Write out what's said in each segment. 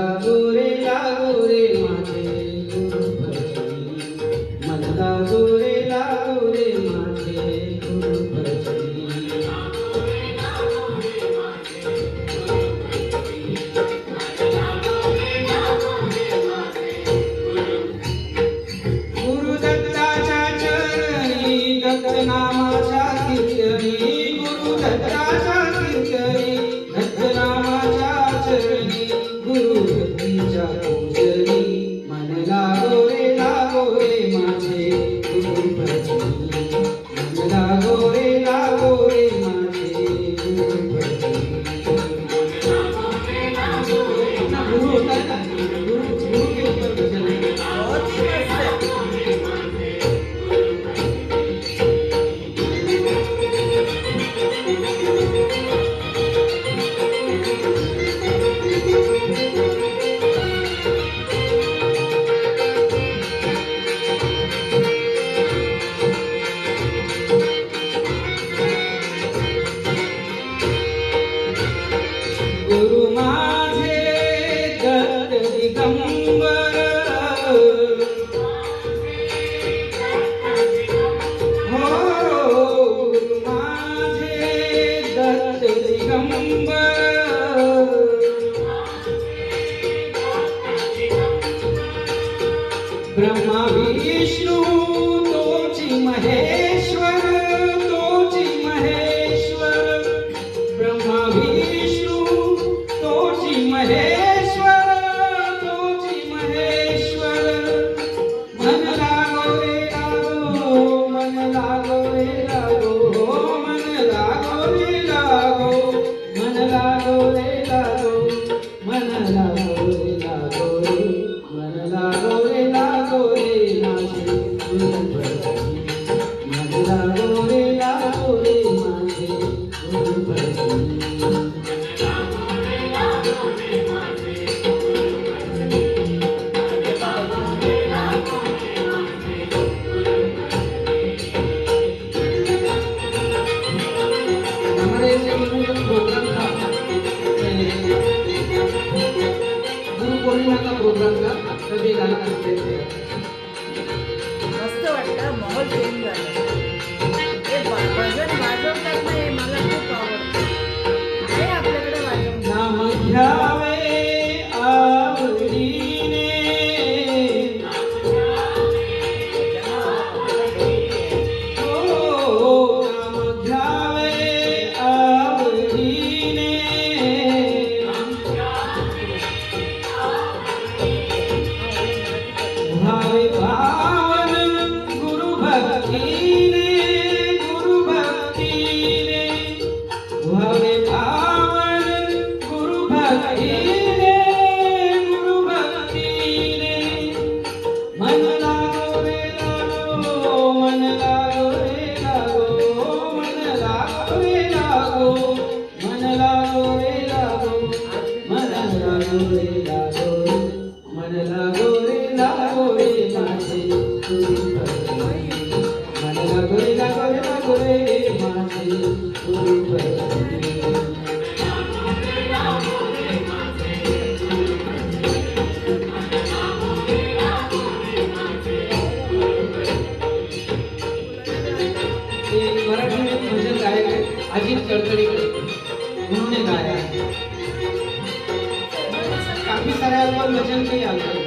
लागो रे माझे गुरु भजनी मन लागो रे माझे गुरु भजनी गुरुदत्ताच्या चरणी दत्तनामाच्या कीर्तनी गुरुदत्ताच्या कीर्तनी दत्तनामाच्या चरणी गुरुदत्तीच्या पूजनी मन लागो रे माझे गुरु भजनी मन लागो रे माझे गुरु भजनी गुरु होता है ना गुरु के ऊपर भजन है गुरु माझे दत्त दिगंबर हो गुरु माझे दत्त दिगंबर ब्रह्मा विष्णु तोची महेश्वर ब्रह्मा विष्णु तोची महेश्वर मन लागो रे मन लागो रे मन लागो रे मन लागो रे मन लागो रे मन लागो रे माझे गुरु भजनी मन लागो रे माझे गुरु भजनी हमारे ऐसे प्रोग्राम था गुरु पूर्णिमा का प्रोग्राम था तभी गाना करते थे मस्त वाटतं माहोल चेंज झाला हे भजन वाजवतात नाही मला खूप आवडतं आहे आपल्याकडे वाजवणं नाम घ्यावे आवडीने हो नाम घ्यावे आवडीने भावे पावन गुरु भक्तीने भावे पावन गुरु भक्तीने मन लागो रे मन लागो रे मन लागो रे मन लागो रे मन लागो रे मन लागो रे माझे गुरु भजनी मन लागो रे माझे गुरु भजनी एक मराठी में भजन गायक है अजित कडकडीकर उन्होंने गाया है काफी सारे एल्बम भजन के एल्बम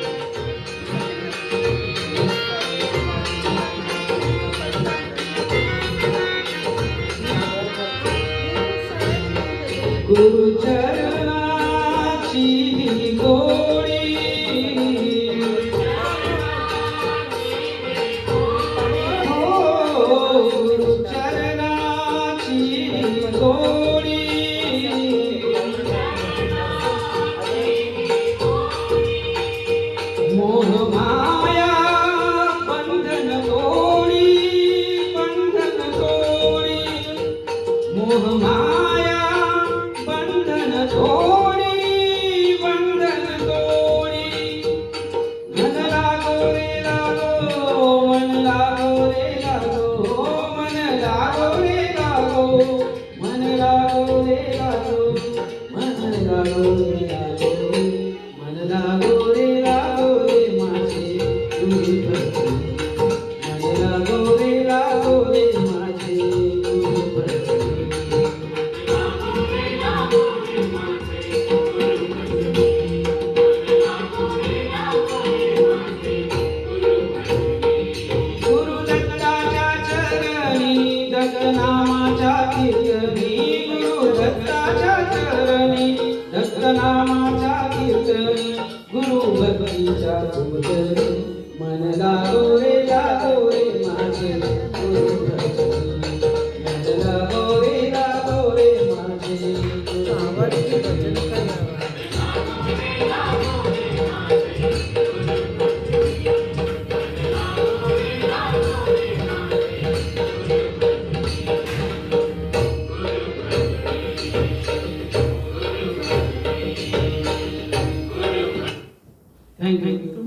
गुरु चरणाची गोडी हो गुरु चरणाची गोडी मोह माया बंधन तोडी मोह माया बंधन तोडी मन लागो रे मन लागो रे मन लागो रे मन लागो रे मन लागो रे मन नामाच्या कीर्तनी गुरु भक्तीच्या कीर्तनी मन लागो रे माझे गुरु भक्ती मन लागो रे माझे आवडते भजन करावं. थँक्यू